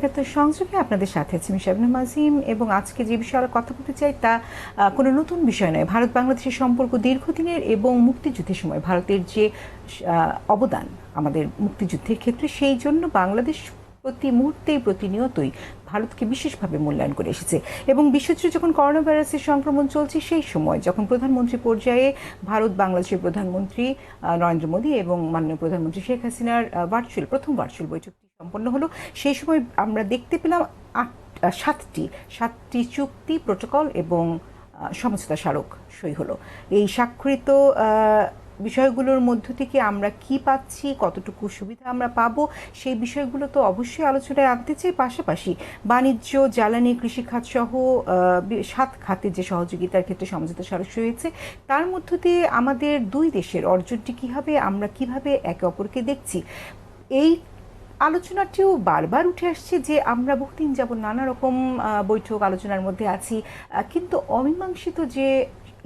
একাত্তর সংযোগে আপনাদের সাথে আছি আমি শাবনূর আজিম, এবং আজকে যে বিষয়ে কথা বলতে চাই তা কোনো নতুন বিষয় নয়। ভারত বাংলাদেশের সম্পর্ক দীর্ঘদিনের এবং মুক্তিযুদ্ধের সময় ভারতের যে অবদান আমাদের মুক্তিযুদ্ধের ক্ষেত্রে, সেই জন্য বাংলাদেশ প্রতি মুহূর্তেই প্রতিনিয়তই ভারতকে বিশেষভাবে মূল্যায়ন করে এসেছে। এবং বিশ্বজুড়ে যখন করোনা ভাইরাসের সংক্রমণ চলছে, সেই সময় যখন প্রধানমন্ত্রী পর্যায়ে ভারত বাংলাদেশের প্রধানমন্ত্রী নরেন্দ্র মোদী এবং মাননীয় প্রধানমন্ত্রী শেখ হাসিনার প্রথম ভার্চুয়াল বৈঠকটি সম্পন্ন হলো, সেই সময় আমরা দেখতে পেলাম সাতটি চুক্তি, প্রোটোকল এবং সমঝোতা স্মারক সই হলো। এই স্বাক্ষরিত বিষয়গুলোর মধ্য থেকে আমরা কি পাচ্ছি, কতটুকু সুবিধা আমরা পাবো, সেই বিষয়গুলো তো অবশ্যই আলোচনায় আনতে চাই। পাশাপাশি বাণিজ্য, জ্বালানি, কৃষিখাত সহ 7 খাতে যে সহযোগিতার ক্ষেত্রে সমঝোতা স্মারক সই হয়েছে, তার মধ্য দিয়ে আমাদের দুই দেশের অর্জনটি কী হবে, আমরা কিভাবে একে অপরকে দেখছি, এই আলোচনাটিও বারবার উঠে আসছে যে আমরা বহুদিন যাবত নানা রকম বৈঠক আলোচনার মধ্যে আছি, কিন্তু অমীমাংসিত যে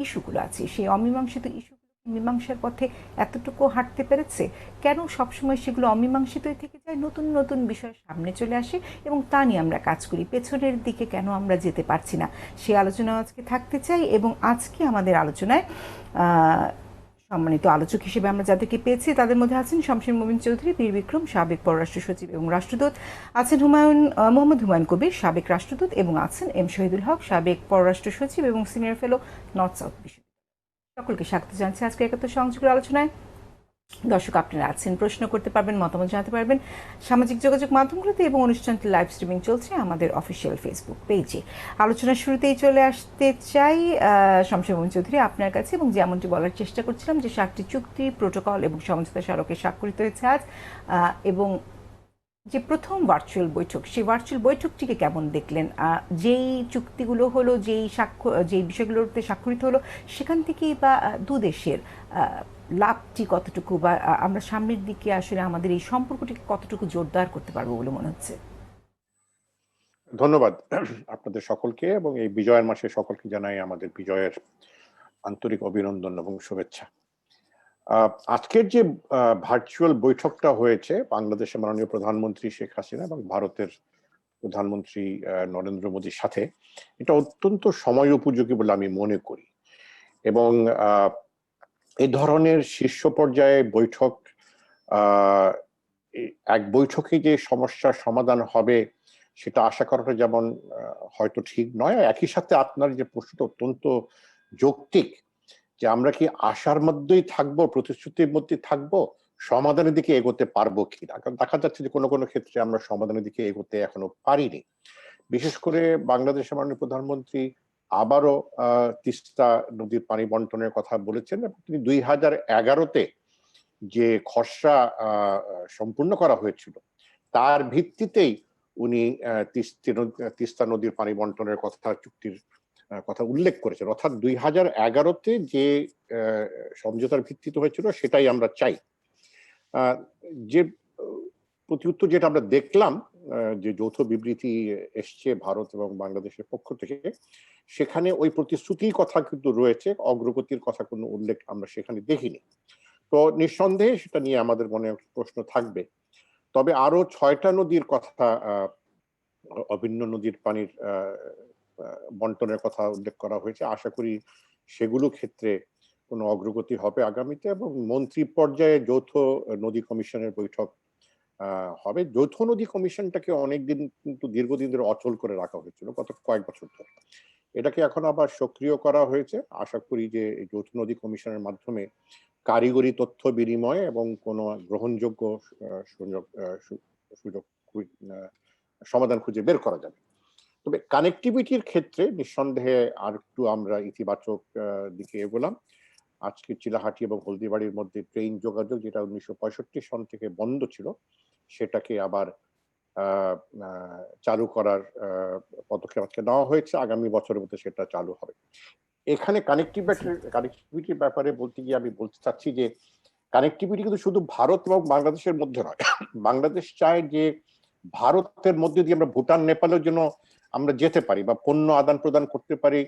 ইস্যুগুলো আছে, সেই অমীমাংসিত ইস্যুগুলো মীমাংসার পথে এতটুকু হাঁটতে পেরেছে? কেন সবসময় সেগুলো অমীমাংসিতই থেকে যায়, নতুন নতুন বিষয় সামনে চলে আসে এবং তা নিয়ে আমরা কাজ করি, পেছনের দিকে কেন আমরা যেতে পারছি না, সেই আলোচনা আজকে থাকতে চাই। এবং আজকে আমাদের আলোচনায় সম্মানিত আলোচক হিসেবে আমরা যাদেরকে পেয়েছি, তাদের মধ্যে আছেন শমশের মোমিন চৌধুরী, বীর বিক্রম, সাবেক পররাষ্ট্র সচিব এবং রাষ্ট্রদূত, আছেন মোহাম্মদ হুমায়ুন কবির, সাবেক রাষ্ট্রদূত, এবং আছেন এম শহীদুল হক, সাবেক পররাষ্ট্র সচিব এবং সিনিয়র ফেলো, নর্থ সাউথ বিশ্ববিদ্যালয়। সকলকে স্বাগত জানাচ্ছি আজকে একাত্তর সংযোগের আলোচনায়। দর্শক, আপনারা আছেন, প্রশ্ন করতে পারবেন, মতামত জানাতে পারবেন সামাজিক যোগাযোগ মাধ্যমগুলোতে, এবং অনুষ্ঠানটি লাইভ স্ট্রিমিং চলছে আমাদের অফিসিয়াল ফেসবুক পেজে। আলোচনার শুরুতেই চলে আসতে চাই শমশের মোমিন চৌধুরী আপনার কাছে, এবং যেমনটি বলার চেষ্টা করছিলাম যে 7টি চুক্তি, প্রোটোকল এবং সমঝোতা স্মারকে স্বাক্ষরিত হয়েছে আজ, এবং যে প্রথম ভার্চুয়াল বৈঠক, সেই ভার্চুয়াল বৈঠকটিকে কেমন দেখলেন? যেই চুক্তিগুলো হলো, যেই বিষয়গুলোতে স্বাক্ষরিত হলো, সেখান থেকেই বা দু দেশের লাভটি কতটুকু, বা আমরা সামনের দিকে আসলে আমাদের এই সম্পর্কটিকে কতটুকু জোরদার করতে পারবো বলে মনে হচ্ছে? ধন্যবাদ আপনাদের সকলকে, এবং এই বিজয়ের মাসে সকলকে জানাই আমাদের বিজয়ের আন্তরিক অভিনন্দন এবং শুভেচ্ছা। আজকের যে ভার্চুয়াল বৈঠকটা হয়েছে বাংলাদেশের মাননীয় প্রধানমন্ত্রী শেখ হাসিনা এবং ভারতের প্রধানমন্ত্রী নরেন্দ্র মোদীর সাথে, এটা অত্যন্ত সময় উপযোগী বলে আমি মনে করি। এবং এই ধরনের শীর্ষ পর্যায়ে বৈঠক, এক বৈঠকে যে সমস্যার সমাধান হবে সেটা আশা করাটা যেমন হয়তো ঠিক নয়, একই সাথে আপনার যে প্রশ্নটা অত্যন্ত যৌক্তিক, যে আমরা কি আশার মধ্যেই থাকবো, প্রতিশ্রুতির মধ্যে থাকবো, সমাধানের দিকে এগোতে পারবো কিনা? কারণ দেখা যাচ্ছে যে কোনো কোনো ক্ষেত্রে আমরা সমাধানের দিকে এগোতে এখনো পারিনি। বিশেষ করে বাংলাদেশের মাননীয় প্রধানমন্ত্রী আবারও তিস্তা নদীর পানি বন্টনের কথা বলেছেন, এবং তিনি 2011-তে যে খসড়া সম্পূর্ণ করা হয়েছিল তার ভিত্তিতেই উনি তিস্তা নদীর পানি বন্টনের কথা, চুক্তির কথা উল্লেখ করেছেন। অর্থাৎ 2011-তে যে সমঝোতার ভিত্তিতে হয়েছিল সেটাই আমরা চাই। যে প্রতিউত্তর যেটা আমরা দেখলাম, যে যৌথ বিবৃতি এসছে ভারত এবং বাংলাদেশের পক্ষ থেকে, সেখানে ওই প্রতিশ্রুতির কথা কিন্তু রয়েছে, অগ্রগতির কথা কোনো উল্লেখ আমরা সেখানে দেখিনি। তো নিঃসন্দেহে সেটা নিয়ে আমাদের মনে প্রশ্ন থাকবে। তবে আরো 6টা নদীর কথা, অভিন্ন নদীর পানির বন্টনের কথা উল্লেখ করা হয়েছে। আশা করি সেগুলো ক্ষেত্রে কোনো অগ্রগতি হবে আগামীতে, এবং মন্ত্রী পর্যায়ে যৌথ নদী কমিশনের বৈঠক হবে। যৌথ নদী কমিশনটাকে অনেকদিন কিন্তু দীর্ঘদিন ধরে অচল করে রাখা হয়েছিল, গত কয়েক বছর ধরে। এটাকে এখন আবার সক্রিয় করা হয়েছে। আশা করি যে যৌথ নদী কমিশনের মাধ্যমে কারিগরি তথ্য বিনিময় এবং কোনো গ্রহণযোগ্য সুযোগ সমাধান খুঁজে বের করা যাবে। তবে কানেক্টিভিটির ক্ষেত্রে নিঃসন্দেহে আর একটু আমরা ইতিবাচক দিকে এগোলাম। আজকে চিলাহাটি এবং হলদিবাড়ির মধ্যে ট্রেন যোগাযোগ, যেটা 1965 সন থেকে বন্ধ ছিল, সেটাকে আবার চালু করার পদক্ষেপ আজকে নেওয়া হয়েছে। আগামী বছরের মধ্যে সেটা চালু হবে। এখানে কানেক্টিভিটির ব্যাপারে বলতে গিয়ে আমি বলতে চাচ্ছি যে কানেক্টিভিটি কিন্তু শুধু ভারত এবং বাংলাদেশের মধ্যে নয়। বাংলাদেশ চায় যে ভারতের মধ্যে দিয়ে আমরা ভুটান, নেপালের জন্য আমরা যেতে পারি, বা পণ্য আদান প্রদান করতে পারি,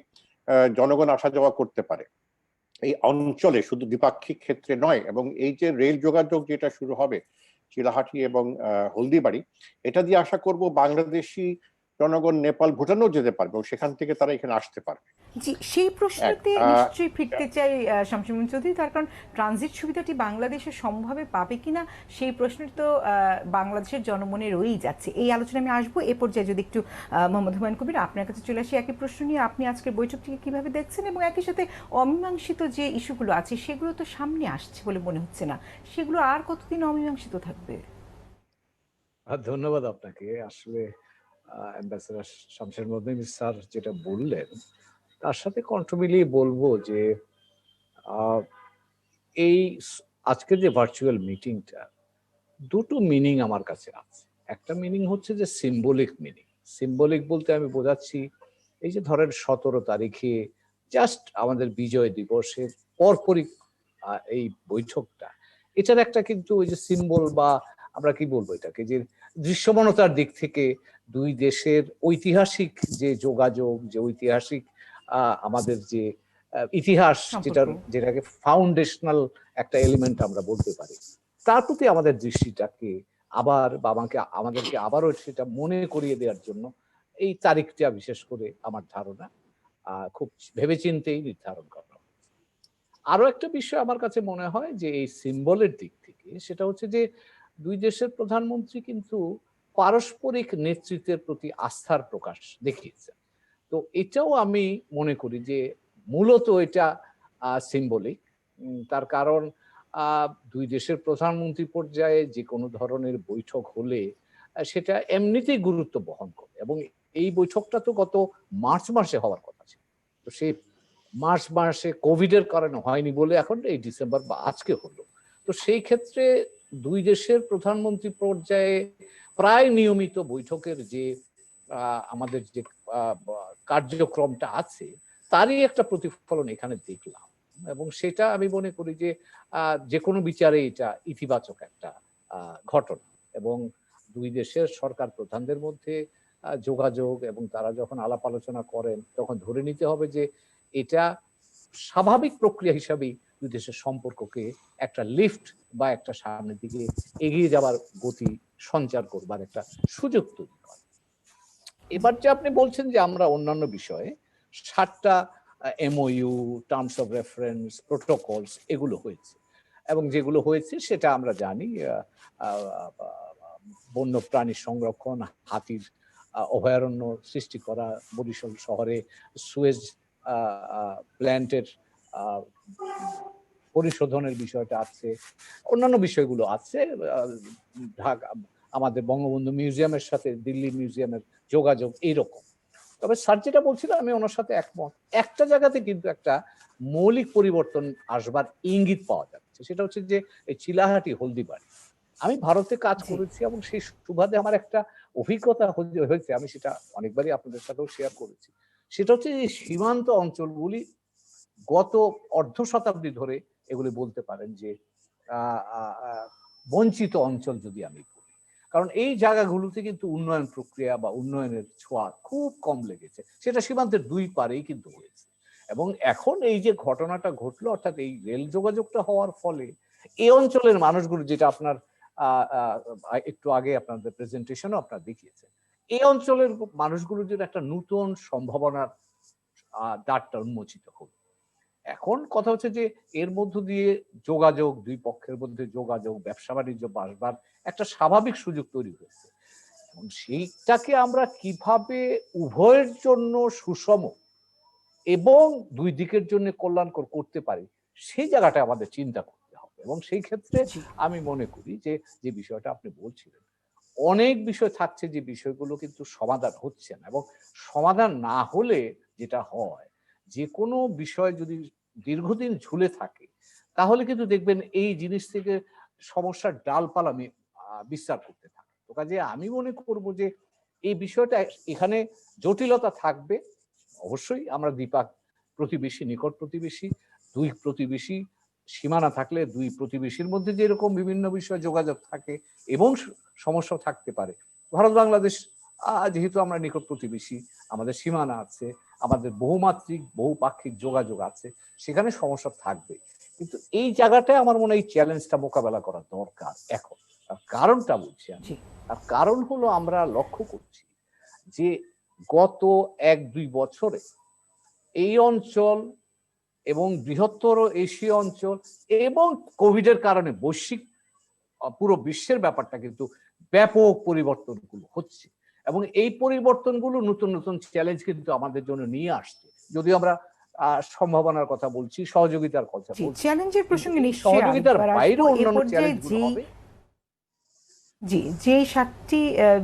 জনগণ আসা যাওয়া করতে পারে এই অঞ্চলে, শুধু দ্বিপাক্ষিক ক্ষেত্রে নয়। এবং এই যে রেল যোগাযোগ যেটা শুরু হবে, চিলাহাটি এবং হলদিবাড়ি, এটা দিয়ে আশা করব বাংলাদেশি জনগণ নেপাল ভুটানও যেতে পারবে এবং সেখান থেকে তারা এখানে আসতে পারবে। জি, সেই এক প্রশ্নতে নিশ্চয়ই ফিরতে চাই শামসুল চৌধুরী, তার কারণ ট্রানজিট সুবিধাটি বাংলাদেশে সমভাবে পাবে কিনা সেই প্রশ্নটি তো বাংলাদেশের জনমনে রয়েই যাচ্ছে। এই আলোচনা আমি আসবো এ পর্যায়ে। যদি একটু মোহাম্মদ হুমায়ুন কবির আপনার কাছে চলে আসি একই প্রশ্ন নিয়ে, আপনি আজকের বৈঠকটিকে কিভাবে দেখছেন এবং একই সাথে অমীমাংসিত যে ইস্যুগুলো আছে সেগুলো তো সামনে আসছে বলে মনে হচ্ছে না, সেগুলো আর কতদিন অমীমাংসিত থাকবে? ধন্যবাদ আপনাকে। আসলে অ্যাম্বাসেডর শামসের মধ্যে স্যার যেটা বললেন তার সাথে কণ্ঠ মিলিয়ে বলবো যে আহ, এই আজকের যে ভার্চুয়াল মিটিংটা দুটো মিনিং আমার কাছে আছে। একটা মিনিং হচ্ছে যে সিম্বলিক মিনিং। সিম্বলিক বলতে আমি বোঝাচ্ছি এই যে ধরেন 17 তারিখে জাস্ট আমাদের বিজয় দিবসের পরপরই এই বৈঠকটা, এটার একটা কিন্তু ওই যে সিম্বল বা আমরা কি বলবো এটাকে, যে দৃশ্যমানতার দিক থেকে দুই দেশের ঐতিহাসিক যে যোগাযোগ, যে ঐতিহাসিক আমাদের যে ইতিহাস, যেটাকে ফাউন্ডেশনাল একটা এলিমেন্ট আমরা বলতে পারি, তার প্রতি আমাদের দৃষ্টিটাকে আবার বা আমাদেরকে আবারও সেটা মনে করিয়ে দেওয়ার জন্য এই তারিখটা বিশেষ করে আমার ধারণা খুব ভেবেচিন্তেই নির্ধারণ করা। আরো একটা বিষয় আমার কাছে মনে হয় যে এই সিম্বলের দিক থেকে, সেটা হচ্ছে যে দুই দেশের প্রধানমন্ত্রী কিন্তু পারস্পরিক নেতৃত্বের প্রতি আস্থার প্রকাশ দেখিয়েছেন। তো এটাও আমি মনে করি যে মূলত এটা সিম্বলিক। তার কারণ দুই দেশের প্রধানমন্ত্রী পর্যায়ে যে কোনো ধরনের বৈঠক হলে সেটা এমনিতেই গুরুত্ব বহন করে, এবং এই বৈঠকটা তো গত মার্চ মাসে হওয়ার কথা ছিল। তো সেই মার্চ মাসে কোভিড এর কারণে হয়নি বলে এখন এই ডিসেম্বর বা আজকে হলো। তো সেই ক্ষেত্রে দুই দেশের প্রধানমন্ত্রী পর্যায়ে প্রায় নিয়মিত বৈঠকের যে আমাদের যে কার্যক্রমটা আছে তারই একটা প্রতিফলন এখানে দেখলাম, এবং সেটা আমি মনে করি যে যে কোনো বিচারে এটা ইতিবাচক একটা ঘটনা। এবং দুই দেশের সরকার প্রধানদের মধ্যে যোগাযোগ এবং তারা যখন আলাপ আলোচনা করেন তখন ধরে নিতে হবে যে এটা স্বাভাবিক প্রক্রিয়া হিসাবেই দুই দেশের সম্পর্ককে একটা লিফট বা একটা সামনের দিকে এগিয়ে যাওয়ার গতি সঞ্চার করবার একটা সুযোগ তৈরি করে। এবার যে আপনি বলছেন যে আমরা অন্যান্য বিষয়ে 7টা MoU, terms of reference, protocols এগুলো হয়েছে, এবং যেগুলো হয়েছে সেটা আমরা জানি বন্য প্রাণী সংরক্ষণ, হাতির অভয়ারণ্য সৃষ্টি করা, বরিশাল শহরে সুয়েজ প্ল্যান্টের পরিশোধনের বিষয়টা আছে, অন্যান্য বিষয়গুলো আছে, ঢাকা আমাদের বঙ্গবন্ধু মিউজিয়ামের সাথে দিল্লি মিউজিয়ামের যোগাযোগ এইরকম। তবে স্যার যেটা বলছিল আমি ওনার সাথে একমত। একটা জায়গাতে কিন্তু একটা মৌলিক পরিবর্তন আসবার ইঙ্গিত পাওয়া যাচ্ছে, সেটা হচ্ছে যে এই চিলাহাটি হলদিবাড়ি। আমি ভারতে কাজ করেছি এবং সেই সুবাদে আমার একটা অভিজ্ঞতা হয়েছে, আমি সেটা অনেকবারই আপনাদের সাথেও শেয়ার করেছি। সেটা হচ্ছে যে সীমান্ত অঞ্চলগুলি গত অর্ধ শতাব্দী ধরে এগুলি বলতে পারেন যে বঞ্চিত অঞ্চল যদি আমি বলি, কারণ এই জায়গাগুলোতে কিন্তু উন্নয়ন প্রক্রিয়া বা উন্নয়নের ছোঁয়া খুব কম লেগেছে, সেটা সীমান্তের দুই পারেই কিন্তু হয়েছে। এবং এখন এই যে ঘটনাটা ঘটলো, অর্থাৎ এই রেল যোগাযোগটা হওয়ার ফলে এই অঞ্চলের মানুষগুলো, যেটা আপনার একটু আগে আপনাদের প্রেজেন্টেশনও আপনারা দেখিয়েছেন, এই অঞ্চলের মানুষগুলোর জন্য একটা নতুন সম্ভাবনার দ্বারটা উন্মোচিত হলো। এখন কথা হচ্ছে যে এর মধ্য দিয়ে যোগাযোগ, দুই পক্ষের মধ্যে যোগাযোগ, ব্যবসা বাণিজ্য বাড়বার একটা স্বাভাবিক সুযোগ তৈরি হয়েছে। এবং সেইটাকে আমরা কিভাবে উভয়ের জন্য সুষম এবং দুই দিকের জন্য কল্যাণকর করতে পারি সেই জায়গাটা আমাদের চিন্তা করতে হবে। এবং সেই ক্ষেত্রে আমি মনে করি যে যে বিষয়টা আপনি বলছিলেন, অনেক বিষয় থাকছে যে বিষয়গুলো কিন্তু সমাধান হচ্ছে না, এবং সমাধান না হলে যেটা হয়, যে কোনো বিষয় যদি দীর্ঘদিন ঝুলে থাকে তাহলে কিন্তু দেখবেন এই জিনিস থেকে সমস্যার ডালপালা বিস্তার করতে থাকে। তো কাজে আমি মনে করব যে এই বিষয়টা এখানে জটিলতা থাকবে অবশ্যই। আমরা দ্বিপাক প্রতিবেশী, নিকট প্রতিবেশী, দুই প্রতিবেশী সীমানা থাকলে দুই প্রতিবেশীর মধ্যে যেরকম বিভিন্ন বিষয়ে যোগাযোগ থাকে এবং সমস্যা থাকতে পারে, ভারত বাংলাদেশ যেহেতু আমরা নিকট প্রতিবেশী, আমাদের সীমানা আছে, আমাদের বহুমাত্রিক বহুপাক্ষিক যোগাযোগ আছে, সেখানে সমস্যা থাকবে। কিন্তু এই জায়গাটায় আমার মনে হয় এই চ্যালেঞ্জটা মোকাবেলা করা দরকার এখন। তার কারণটা বলছি আমি। জি তার কারণ হলো আমরা লক্ষ্য করছি যে গত 1-2 বছরে এই অঞ্চল এবং বৃহত্তর এশীয় অঞ্চল এবং কোভিডের কারণে বৈশ্বিক পুরো বিশ্বের ব্যাপারটা কিন্তু ব্যাপক পরিবর্তনগুলো হচ্ছে, এবং এই পরিবর্তনগুলো নতুন নতুন চ্যালেঞ্জ কিন্তু আমাদের জন্য নিয়ে আসছে। যদিও আমরা সম্ভাবনার কথা বলছি, সহযোগিতার কথা জি বলছি, চ্যালেঞ্জের কিন্তু প্রসঙ্গে এই নিশ্চয়ই সহযোগিতার আরেকবার বাইরেও আসবো। এ অন্যান্য পর্যায়ে চ্যালেঞ্জগুলো হবে। জি যে 7টি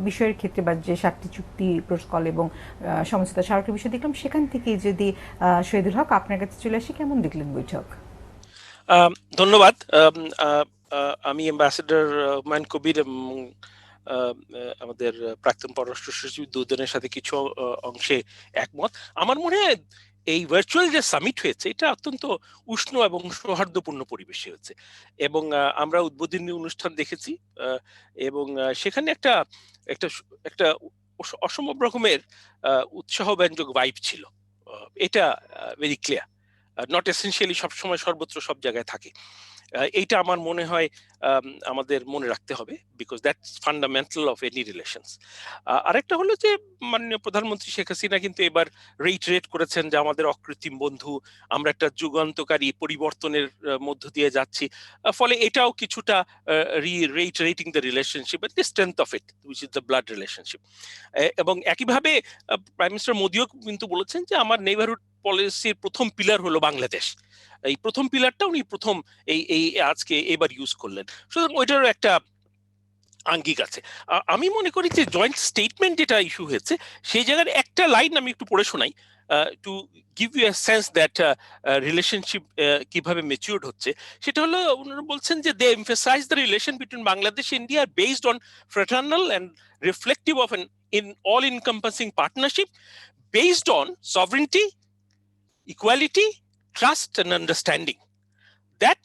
বিষয়ের ক্ষেত্রে বা যে 7টি চুক্তি প্রটোকল এবং সমঝোতা স্মারকের বিষয় দেখলাম, সেখান থেকে যদি শহীদুল হক আপনার কাছে চলে আসি, কেমন দেখলেন বৈঠক? ধন্যবাদ। আমি অ্যাম্বাসেডর হুমায়ুন কবির এবং আমাদের প্রাক্তন পররাষ্ট্র সচিব দুজনের সাথে কিছু অংশে একমত। আমার মনে হয় এই ভার্চুয়াল যে সামিট হয়েছে এটা অত্যন্ত উষ্ণ এবং সৌহার্দ্যপূর্ণ পরিবেশে হয়েছে, এবং আমরা উদ্বোধনী অনুষ্ঠান দেখেছি, এবং সেখানে একটা একটা একটা অসম্ভব রকমের উৎসাহব্যঞ্জক ভাইব ছিল। এটা ভেরি ক্লিয়ার, নট এসেনশিয়ালি সবসময় সর্বত্র সব জায়গায় থাকে। এইটা আমার মনে হয় আমাদের মনে রাখতে হবে, because that's fundamental of any relations. আরেকটা হলো যে মাননীয় প্রধানমন্ত্রী শেখ হাসিনা কিন্তু এবার রেইটারেট করেছেন যে আমাদের অকৃত্রিম বন্ধু, আমরা একটা যুগান্তকারী পরিবর্তনের মধ্য দিয়ে যাচ্ছি। ফলে এটাও কিছুটা reiterating the relationship and the strength of it, which is the blood relationship. এবং একইভাবে প্রাইম মিনিস্টার মোদিও কিন্তু বলেছেন যে আমার নেইবারহুড পলিসির প্রথম পিলার হলো বাংলাদেশ। এই প্রথম পিলারটা উনি প্রথম এই আজকে এবার ইউজ করলেন, সুতরাং ওইটারও একটা আঙ্গিক আছে। আমি মনে করি যে জয়েন্ট স্টেটমেন্ট যেটা ইস্যু হয়েছে সেই জায়গার একটা লাইন আমি একটু পড়ে শোনাই, to give you a sense that relationship কিভাবে ম্যাচিউরড হচ্ছে। সেটা হলো ওনারা বলছেন যে they emphasize the relation between Bangladesh India based on fraternal and reflective of an all encompassing partnership based on sovereignty, equality, trust and understanding that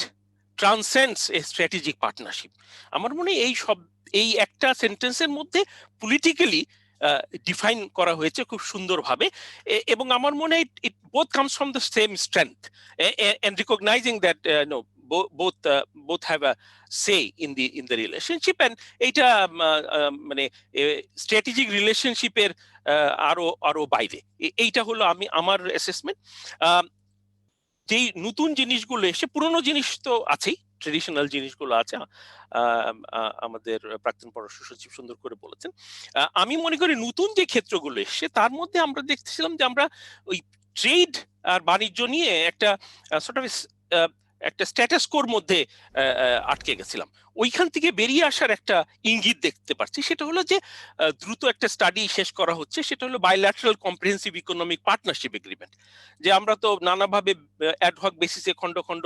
transcends a strategic partnership. আমার মনে হয় এই একটা সেন্টেন্সের মধ্যে পলিটিক্যালি ডিফাইন করা হয়েছে খুব সুন্দরভাবে, এবং আমার মনে হয় it both comes from the same strength and recognizing that no both have a say in the relationship, and এইটা মানে স্ট্র্যাটেজিক রিলেশনশিপের আরো বাইরে। এইটা হলো আমার অ্যাসেসমেন্ট। যেই নতুন জিনিসগুলো এসে, পুরনো জিনিস তো আছেই, ট্রেডিশনাল জিনিসগুলো আছে, আমাদের প্রাক্তন পররাষ্ট্র সচিব সুন্দর করে বলেছেন। আমি মনে করি নতুন যে ক্ষেত্রগুলো এসছে তার মধ্যে আমরা দেখতেছিলাম যে আমরা ওই ট্রেড আর বাণিজ্য নিয়ে একটা সর্ট অফ একটা স্ট্যাটাস কোর মধ্যে আটকে গেছিলাম। ওইখান থেকে বেরিয়ে আসার একটা ইঙ্গিত দেখতে পাচ্ছি, সেটা হলো যে দ্রুত একটা স্টাডি শেষ করা হচ্ছে, সেটা হলো bilateral comprehensive economic partnership agreement. যে আমরা তো নানাভাবে অ্যাডহক বেসিসে খন্ড খন্ড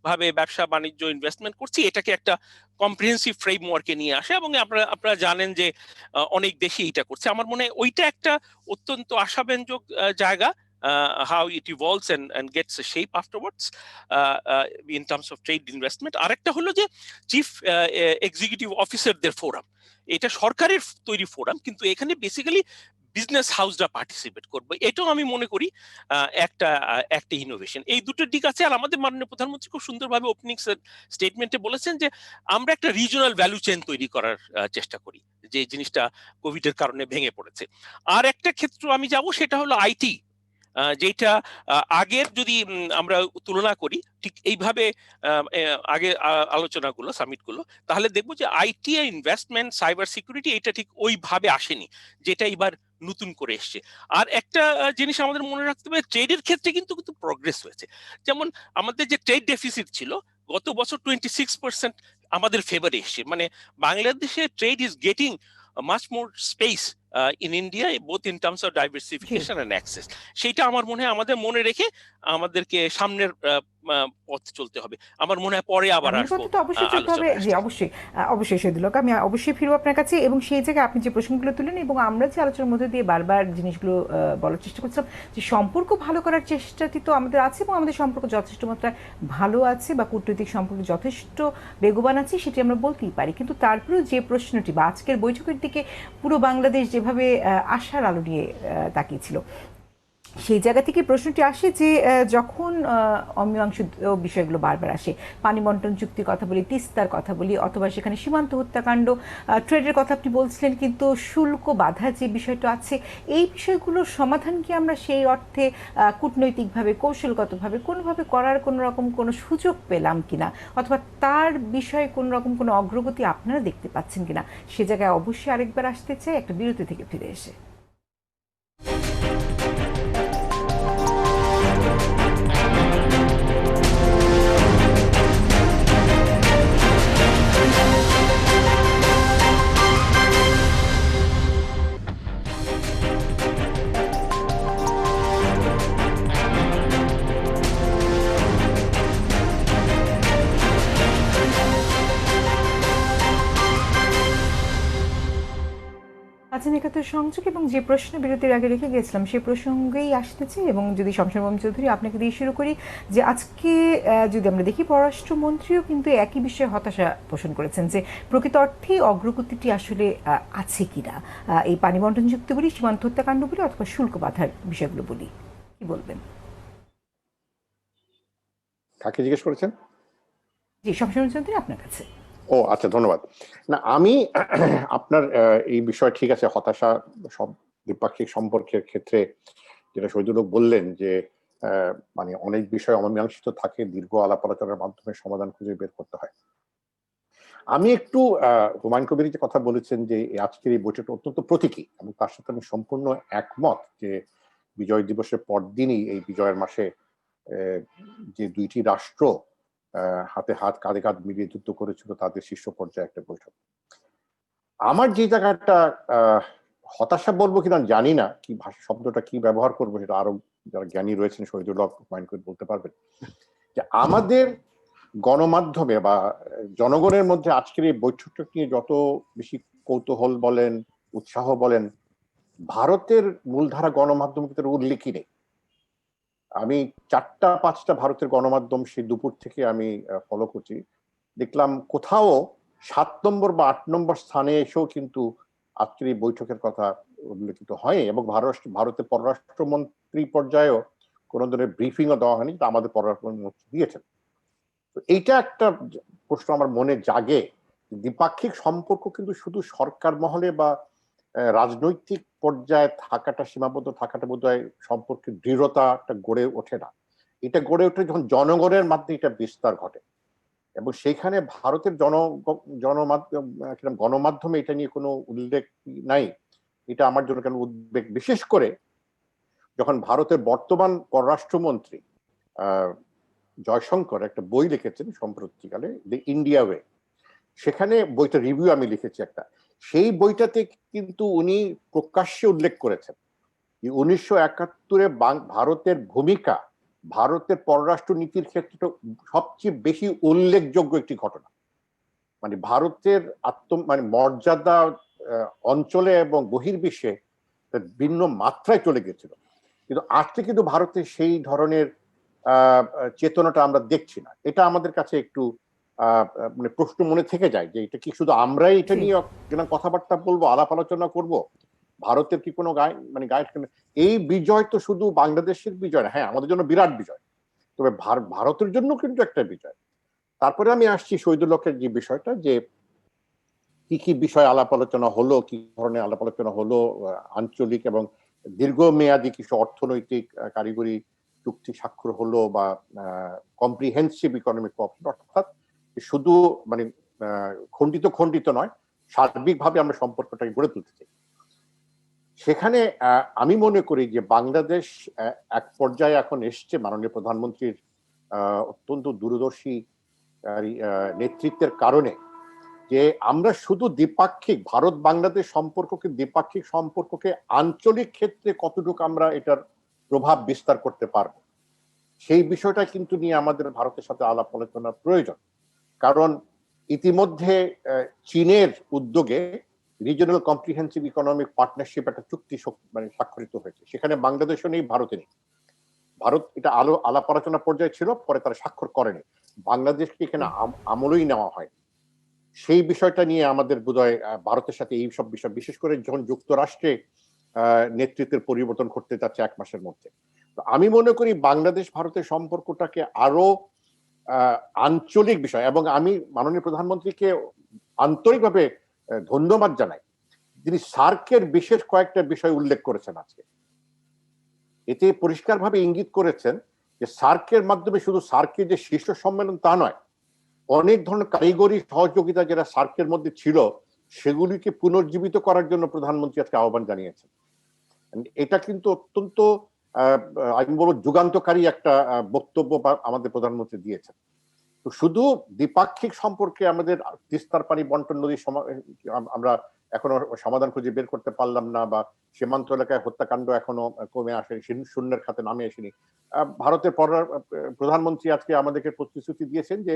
ভাবে ব্যবসা বাণিজ্য ইনভেস্টমেন্ট করছি, এটাকে একটা কম্প্রিহেনসিভ ফ্রেমওয়ার্কে নিয়ে আসে, এবং আপনারা জানেন যে অনেক দেশই এটা করছে। আমার মনে হয় ওইটা একটা অত্যন্ত আশাব্যঞ্জক জায়গা, how it evolves and gets a shape afterwards in terms of trade investment. আরেকটা হলো যে চিফ এক্সিকিউটিভ অফিসারদের ফোরাম, এটা সরকারের তৈরি ফোরাম, কিন্তু এখানে বেসিক্যালি বিজনেস হাউসরা পার্টিসিপেট করবে, এটাও আমি মনে করি একটা ইনোভেশন। এই দুটো দিক আছে। আর আমাদের মাননীয় প্রধানমন্ত্রী খুব সুন্দরভাবে ওপেনিং স্টেটমেন্টে বলেছেন যে আমরা একটা রিজিওনাল ভ্যালু চেইন তৈরি করার চেষ্টা করি, যে জিনিসটা কোভিড এর কারণে ভেঙে পড়েছে। আর একটা ক্ষেত্র আমি যাব, সেটা হলো আইটি, যেটা আগের যদি আমরা তুলনা করি ঠিক এইভাবে আগে আলোচনাগুলো সামিটগুলো, তাহলে দেখবো যে আইটি ইনভেস্টমেন্ট সাইবার সিকিউরিটি এটা ঠিক ওইভাবে আসেনি যেটা এবার নতুন করে এসছে। আর একটা জিনিস আমাদের মনে রাখতে হবে, ট্রেডের ক্ষেত্রে কিন্তু প্রগ্রেস হয়েছে। যেমন আমাদের যে ট্রেড ডেফিসিট ছিল গত বছর 26% আমাদের ফেভারে এসছে, মানে বাংলাদেশে trade is getting much more space in India, both in terms of diversification and access. সেটা আমার মনে হয় আমাদের মনে রেখে আমাদেরকে সামনের পথ চলতে হবে। আমার মনে হয় পরে আবার আসবো, অবশ্যই চলতে হবে। জি অবশ্যই শহীদুল হক, আমি অবশ্যই ফিরবো আপনার কাছে। এবং সেই জায়গায় আপনি যে প্রশ্নগুলো তুলেন এবং আমরা যে আলোচনার মধ্যে দিয়ে বারবার জিনিসগুলো বলার চেষ্টা করছিলাম, যে সম্পর্ক ভালো করার চেষ্টাটি তো আমাদের আছে, এবং আমাদের সম্পর্ক যথেষ্ট মাত্রায় ভালো আছে বা কূটনৈতিক সম্পর্ক যথেষ্ট বেগবান আছে, সেটি আমরা বলতেই পারি। কিন্তু তারপরেও যে প্রশ্নটি বা আজকের বৈঠকের দিকে পুরো বাংলাদেশ যেভাবে আশার আলো নিয়ে তাকিয়েছিল, সেই জায়গা থেকে প্রশ্নটি আসে যে যখন অমীমাংসিত বিষয়গুলো বারবার আসে, পানি বন্টন চুক্তির কথা বলি, তিস্তার কথা বলি, অথবা সেখানে সীমান্ত হত্যাকাণ্ড, ট্রেডের কথা আপনি বলছিলেন, কিন্তু শুল্ক বাধা যে বিষয়টা আছে, এই বিষয়গুলোর সমাধান কি আমরা সেই অর্থে কূটনৈতিকভাবে, কৌশলগতভাবে কোনোভাবে করার কোনো রকম কোনো সুযোগ পেলাম কিনা, অথবা তার বিষয়ে কোনো রকম কোনো অগ্রগতি আপনারা দেখতে পাচ্ছেন কিনা? সে জায়গায় অবশ্যই আরেকবার আসতে চাই একটা বিরতি থেকে ফিরে এসে। একাত্তর সংযোগ এবং যে প্রশ্ন বিরতির আগে রেখে গিয়েছিলাম সেই প্রসঙ্গেই আসতে চাই, এবং যদি শমশের মোহাম্মদ চৌধুরী আপনাকে দিয়ে শুরু করি, যে আজকে যদি আমরা দেখি পররাষ্ট্রমন্ত্রীও কিন্তু একই বিষয়ে হতাশা পোষণ করেছেন যে প্রকৃত অর্থেই অগ্রগতিটি আসলে আছে কিনা, এই পানি বন্টন চুক্তি বলি, সীমান্ত হত্যাকাণ্ড বলি, অথবা শুল্ক বাধার বিষয়গুলো বলি, কি বলবেন? কাকে জিজ্ঞেস করেছেন? জি, শমশের মোহাম্মদ চৌধুরী, আপনার কাছে। ও আচ্ছা, ধন্যবাদ। না, আমি আপনার এই বিষয় ঠিক আছে, হতাশা সব দ্বিপাক্ষিক সম্পর্কের ক্ষেত্রে যেটা শহীদুল হক বললেন যে মানে অনেক বিষয় অমীমাংসিত থাকে, দীর্ঘ আলাপ আলোচনার মাধ্যমে সমাধান খুঁজে বের করতে হয়। আমি একটু হুমায়ুন কবির যে কথা বলেছেন যে আজকের এই বৈঠকটা অত্যন্ত প্রতীকী, এবং তার সাথে আমি সম্পূর্ণ একমত যে বিজয় দিবসের পরদিনই, এই বিজয়ের মাসে যে দুইটি রাষ্ট্র হাতে হাত কাঁধে কাঁধ মিলিয়ে যুদ্ধ করেছিল, তাদের শীর্ষ পর্যায়ে একটা বৈঠক। আমার যে জায়গাটা হতাশা বলবো কিনা জানি না, কি ভাষা শব্দটা কি ব্যবহার করবো, সেটা আরো যারা জ্ঞানী রয়েছেন শহীদুল হক, হুমায়ুন কবির বলতে পারবেন, যে আমাদের গণমাধ্যমে বা জনগণের মধ্যে আজকের এই বৈঠকটা নিয়ে যত বেশি কৌতূহল বলেন, উৎসাহ বলেন, ভারতের মূলধারা গণমাধ্যম কিন্তু উল্লেখই নেই। আমি 4-5টা ভারতের গণমাধ্যম সেই দুপুর থেকে আমি ফলো করছি, দেখলাম কোথাও 7 নম্বর বা 8 নম্বর স্থানে এসেও কিন্তু আজকের এই বৈঠকের কথা উল্লেখিত হয়, এবং ভারতের পররাষ্ট্রমন্ত্রী পর্যায়েও কোনো ধরনের ব্রিফিংও দেওয়া হয়নি, তা আমাদের পররাষ্ট্রমন্ত্রী দিয়েছেন। তো এইটা একটা প্রশ্ন আমার মনে জাগে, দ্বিপাক্ষিক সম্পর্ক কিন্তু শুধু সরকার মহলে বা রাজনৈতিক পর্যায়ে থাকাটা, সীমাবদ্ধ থাকাটা বোধহয় সম্পর্কের দৃঢ়তাটা গড়ে ওঠে না। এটা গড়ে ওঠে যখন জনগণের মাধ্যমে এটা বিস্তার ঘটে, এবং সেইখানে ভারতের গণমাধ্যমে এটা নিয়ে কোনো উল্লেখ নাই। এটা আমার জন্য কেন উদ্বেগ, বিশেষ করে যখন ভারতের বর্তমান পররাষ্ট্রমন্ত্রী জয়শঙ্কর একটা বই লিখেছেন সম্প্রতিকালে, দ্য ইন্ডিয়া ওয়ে, সেখানে বইটা রিভিউ আমি লিখেছি একটা, সেই বইটাতে কিন্তু উনি প্রকাশ্যে উল্লেখ করেছেন 1971-এ ভারতের ভূমিকা, ভারতের পররাষ্ট্র নীতির ক্ষেত্রে সবচেয়ে বেশি উল্লেখযোগ্য একটি ঘটনা। মানে ভারতের মর্যাদা অঞ্চলে এবং বহির্বিশ্বে ভিন্ন মাত্রায় চলে গেছিল, কিন্তু আজকে কিন্তু ভারতের সেই ধরনের চেতনাটা আমরা দেখছি না। এটা আমাদের কাছে একটু মানে প্রশ্ন মনে থেকে যায় যে এটা কি শুধু আমরাই এটা নিয়ে কথাবার্তা বলবো, আলাপ আলোচনা করব, ভারতের কি কোনো গাইড? এই বিজয় তো শুধু বাংলাদেশের বিজয় না, হ্যাঁ আমাদের জন্য বিরাট বিজয়, তবে ভারতের জন্য কিন্তু একটা বিজয়। তারপরে আমি আসছি শহীদুল হকের যে বিষয়টা, যে কি কি বিষয় আলাপ আলোচনা হলো, কি ধরনের আলাপ আলোচনা হলো, আঞ্চলিক এবং দীর্ঘমেয়াদী কিছু অর্থনৈতিক কারিগরি চুক্তি স্বাক্ষর হলো, বা কম্প্রিহেন্সিভ ইকোনমিক কোঅপারেশন, অর্থাৎ শুধু মানে খণ্ডিত নয়, সার্বিকভাবে আমরা সম্পর্কটাকে গড়ে তুলতে চাই। সেখানে আমি মনে করি যে বাংলাদেশ এক পর্যায়ে এখন এসছে মাননীয় প্রধানমন্ত্রীর অত্যন্ত দূরদর্শী নেতৃত্বের কারণে, যে আমরা শুধু দ্বিপাক্ষিক ভারত বাংলাদেশ দ্বিপাক্ষিক সম্পর্ককে আঞ্চলিক ক্ষেত্রে কতটুকু আমরা এটার প্রভাব বিস্তার করতে পারবো, সেই বিষয়টা কিন্তু নিয়ে আমাদের ভারতের সাথে আলাপ আলোচনার প্রয়োজন। কারণ ইতিমধ্যে চীনের উদ্যোগে রিজিওনাল কম্প্রিহেন্সিভ ইকোনমিক পার্টনারশিপ একটা চুক্তি স্বাক্ষরিত হয়েছে, সেখানে বাংলাদেশও নেই, ভারতে নেই। ভারত এটা আলাপ আলোচনা পর্যায়ে ছিল, পরে তারা স্বাক্ষর করেনি, বাংলাদেশকে এখানে আমলই নেওয়া হয়। সেই বিষয়টা নিয়ে আমাদের বোধহয় ভারতের সাথে এইসব বিষয়, বিশেষ করে যখন যুক্তরাষ্ট্রে নেতৃত্বের পরিবর্তন ঘটতে যাচ্ছে 1 মাসের মধ্যে। তো আমি মনে করি বাংলাদেশ ভারতের সম্পর্কটাকে আরো আঞ্চলিক বিষয়, এবং আমি মাননীয় প্রধানমন্ত্রীকে আন্তরিকভাবে ধন্যবাদ জানাই, যিনি সার্কের বিশেষ কয়েকটা বিষয় উল্লেখ করেছেন আজকে। এতে পরিষ্কারভাবে ইঙ্গিত করেছেন যে সার্কের মাধ্যমে শুধু সার্কের যে শীর্ষ সম্মেলন তা নয়, অনেক ধরনের কারিগরি সহযোগিতা যেটা সার্কের মধ্যে ছিল সেগুলিকে পুনর্জীবিত করার জন্য প্রধানমন্ত্রী আজকে আহ্বান জানিয়েছেন। এটা কিন্তু অত্যন্ত আমি বলবো যুগান্তকারী একটা বক্তব্য আমাদের প্রধানমন্ত্রী দিয়েছেন। তো শুধু দ্বিপাক্ষিক সম্পর্কে আমাদের তিস্তার পানি বন্টন নদী আমরা এখনো সমাধান খুঁজে বের করতে পারলাম না, বা সীমান্ত এলাকায় হত্যাকাণ্ড এখনো কমে আসেনি, শূন্যের খাতে নামে আসেনি। ভারতের প্রধানমন্ত্রী আজকে আমাদেরকে প্রতিশ্রুতি দিয়েছেন যে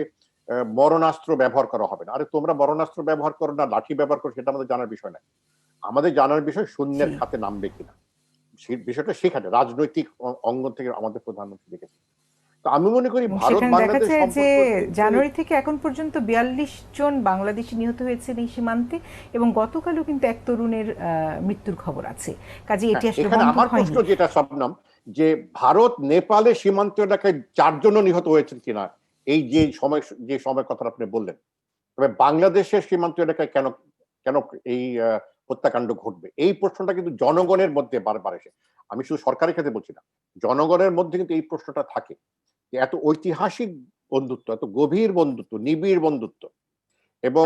মরণাস্ত্র ব্যবহার করা হবে না। আরে তোমরা মরণাস্ত্র ব্যবহার করো না লাঠি ব্যবহার করো সেটা আমাদের জানার বিষয় না, আমাদের জানার বিষয় শূন্যের খাতে নামবে কিনা, সেই বিষয়টা সেখানে রাজনৈতিক অঙ্গন থেকে আমাদের প্রধানমন্ত্রী দেখেছেন। তো আমি মনে করি ভারত বাংলাদেশ যে জানুয়ারি থেকে এখন পর্যন্ত 42 জন বাংলাদেশি নিহত হয়েছে এই সীমান্তে, এবং গতকালও কিন্তু এক তরুণের মৃত্যুর খবর আছে। কাজে এটি আসলে বন্ধ হয়নি। আমার প্রশ্ন যেটা শবনম, যে ভারত নেপালে সীমান্ত এলাকায় 4 জন নিহত হয়েছেন কিনা এই যে সময় কথা আপনি বললেন, তবে বাংলাদেশের সীমান্ত এলাকায় কেন কেন এই হত্যাকাণ্ড ঘটবে, এই প্রশ্নটা কিন্তু জনগণের মধ্যে বারবার এসে, আমি শুধু সরকারের ক্ষেত্রে বলছি না, জনগণের মধ্যে কিন্তু এই প্রশ্নটা থাকে যে এত ঐতিহাসিক বন্ধুত্ব, এত গভীর বন্ধুত্ব, নিবিড় বন্ধুত্ব, এবং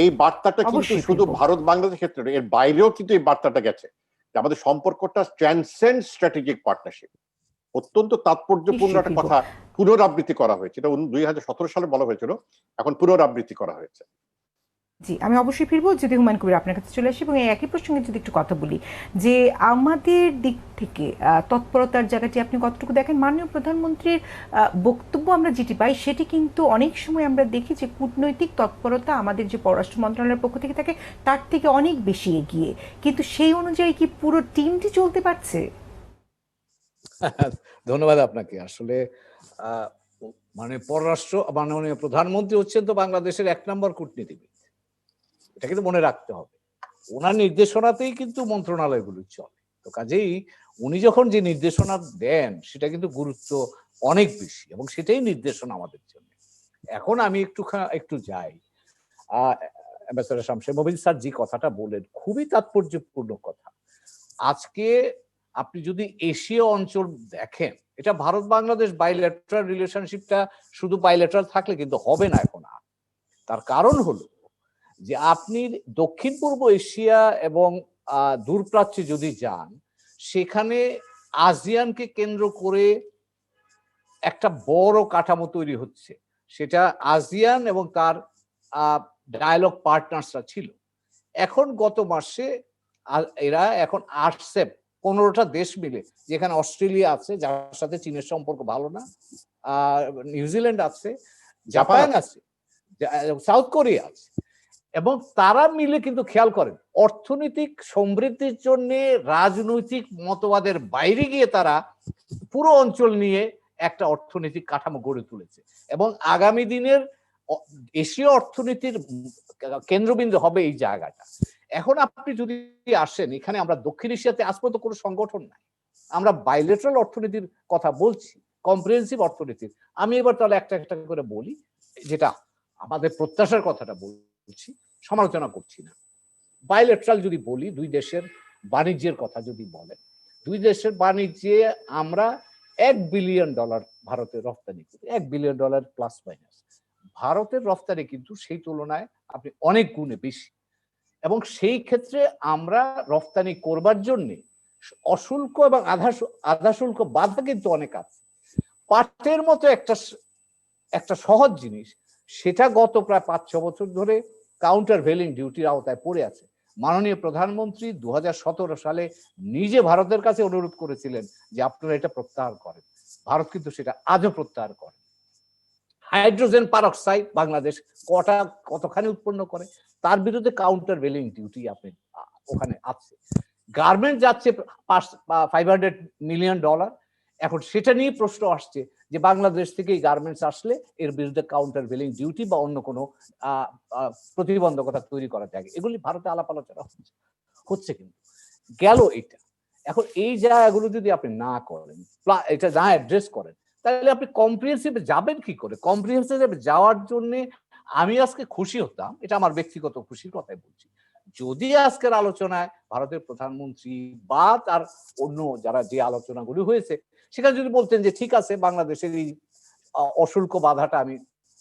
এই বার্তাটা কিন্তু শুধু ভারত বাংলাদেশের ক্ষেত্রে, এর বাইরেও কিন্তু এই বার্তাটা গেছে যে আমাদের সম্পর্কটা ট্রান্সেন্ড স্ট্র্যাটেজিক পার্টনারশিপ। অত্যন্ত তাৎপর্যপূর্ণ একটা কথা পুনরাবৃত্তি করা হয়েছে, এটা 2017 সালে বলা হয়েছিল, এখন পুনরাবৃত্তি করা হয়েছে। জি, আমি অবশ্যই ফিরবো যদি হুমায়ুন কবির আপনার কাছে চলে আসি, এবং এই একই প্রসঙ্গে যদি একটু কথা বলি যে আমাদের দিক থেকে তৎপরতার জায়গাটি আপনি কতটুকু দেখেন। মাননীয় প্রধানমন্ত্রীর বক্তব্য আমরা যেটি পাই সেটি কিন্তু অনেক সময় আমরা দেখি যে কূটনৈতিক তৎপরতা আমাদের যে পররাষ্ট্র মন্ত্রণালয়ের পক্ষ থেকে থাকে তার থেকে অনেক বেশি এগিয়ে, কিন্তু সেই অনুযায়ী কি পুরো টিমটি চলতে পারছে? ধন্যবাদ আপনাকে। আসলে মানে পররাষ্ট্র মাননীয় প্রধানমন্ত্রী হচ্ছেন তো বাংলাদেশের 1 নম্বর কূটনীতিবিদ, এটা কিন্তু মনে রাখতে হবে। ওনার নির্দেশনাতেই কিন্তু মন্ত্রণালয়গুলো চলে। তো কাজেই উনি যখন যে নির্দেশনা দেন সেটা কিন্তু গুরুত্ব অনেক বেশি, এবং সেটাই নির্দেশনা আমাদের জন্য। এখন আমি একটু যাই অ্যাম্বাসেডর শামসের মোবিন স্যার যে কথাটা বলেন, খুবই তাৎপর্যপূর্ণ কথা। আজকে আপনি যদি এশীয় অঞ্চল দেখেন, এটা ভারত বাংলাদেশ বাইল্যাটারাল রিলেশনশিপটা শুধু বাইল্যাটারাল থাকলে কিন্তু হবে না এখন আর। তার কারণ হলো যে আপনি দক্ষিণ পূর্ব এশিয়া এবং দূরপ্রাচ্যে যদি যান, সেখানে আসিয়ানকে কেন্দ্র করে একটা বড় কাঠামো তৈরি হচ্ছে। সেটা আসিয়ান এবং তার ডায়ালগ পার্টনার্সরা ছিল। এখন গত মাসে এরা এখন আসছে 15টা দেশ মিলে, যেখানে অস্ট্রেলিয়া আছে যার সাথে চীনের সম্পর্ক ভালো না, নিউজিল্যান্ড আছে, জাপান আছে, সাউথ কোরিয়া আছে, এবং তারা মিলে কিন্তু খেয়াল করেন অর্থনৈতিক সমৃদ্ধির জন্য রাজনৈতিক মতবাদের বাইরে গিয়ে তারা পুরো অঞ্চল নিয়ে একটা অর্থনৈতিক কাঠামো গড়ে তুলেছে, এবং আগামী দিনের এশীয় অর্থনীতির কেন্দ্রবিন্দু হবে এই জায়গাটা। এখন আপনি যদি আসেন, এখানে আমরা দক্ষিণ এশিয়াতে আজ পর্যন্ত কোনো সংগঠন নাই, আমরা বাইলেটারাল অর্থনীতির কথা বলছি, কম্প্রিহেনসিভ অর্থনীতির। আমি এবার তাহলে একটা একটা করে বলি, যেটা আমাদের প্রত্যাশার কথাটা বলছি, সমালোচনা করছি না। বাইলেটারাল যদি বলি, দুই দেশের বাণিজ্যের কথা যদি বলেন, দুই দেশের বাণিজ্যে আমরা $1 বিলিয়ন ভারতের রপ্তানি করি, $1 বিলিয়ন প্লাস মাইনাস। ভারতের রপ্তানি কিন্তু সেই তুলনায় আপনি অনেক গুণে বেশি, এবং সেই ক্ষেত্রে আমরা রপ্তানি করবার জন্য অশুল্ক এবং আধা শুল্ক বাধা কিন্তু অনেক আছে। পাটের মতো একটা সহজ জিনিস, সেটা গত প্রায় 5-6 বছর ধরে কাউন্টার ভেলিং ডিউটির আওতায় পড়ে আছে। মাননীয় প্রধানমন্ত্রী 2017 সালে নিজে ভারতের কাছে অনুরোধ করেছিলেন যে আপনারা এটা প্রত্যাহার করেন। ভারত কিন্তু সেটা আজও প্রত্যাহার করে। হাইড্রোজেন পারক্সাইড বাংলাদেশ কতখানি উৎপন্ন করে, তার বিরুদ্ধে কাউন্টার ভেলিং ডিউটি আপনি ওখানে আছে। গার্মেন্ট যাচ্ছে $500 মিলিয়ন, এখন সেটা নিয়ে প্রশ্ন আসছে যে বাংলাদেশ থেকে এই গার্মেন্টস আসলে এর বিরুদ্ধে কাউন্টার ভেলিং ডিউটি বা অন্য কোনো প্রতিবন্ধকতা তৈরি করা যায়। এগুলি ভারতে আলাপ আলোচনা হচ্ছে কিন্তু গেল এটা। এখন এই জায়গাগুলো যদি আপনি না করেন, এটা না অ্যাড্রেস করেন, তাহলে আপনি কম্প্রিহেন্সিভে যাবেন কি করে? কম্প্রিহেন্সিভে যাওয়ার জন্য আমি আজকে খুশি হতাম, এটা আমার ব্যক্তিগত খুশির কথাই বলছি, যদি আজকের আলোচনায় ভারতের প্রধানমন্ত্রী বা তার অন্য যারা যে আলোচনাগুলি হয়েছে সেখানে যদি বলতেন যে ঠিক আছে বাংলাদেশের এই অশুল্ক বাধাটা আমি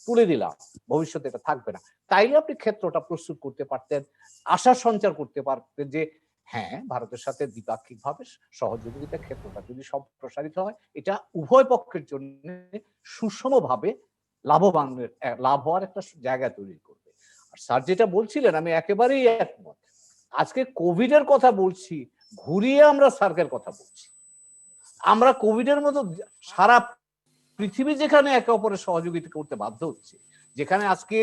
তুলে দিলাম, ভবিষ্যতে এটা থাকবে না, তাইলে আপনি ক্ষেত্রটা প্রস্তুত করতে পারতেন, আশার সঞ্চার করতে পারতেন যে হ্যাঁ ভারতের সাথে দ্বিপাক্ষিক ভাবে সহযোগিতার ক্ষেত্রটা যদি সম্প্রসারিত হয় এটা উভয় পক্ষের জন্য সুষমভাবে লাভ হওয়ার একটা জায়গা তৈরি করবে। আর স্যার যেটা বলছিলেন আমি একেবারেই একমত। আজকে কোভিড এর কথা বলছি, ঘুরিয়ে আমরা সার্কের কথা বলছি। আমরা কোভিড এর মতো সারা পৃথিবী যেখানে একে অপরের সহযোগিতা করতে বাধ্য হচ্ছে, যেখানে আজকে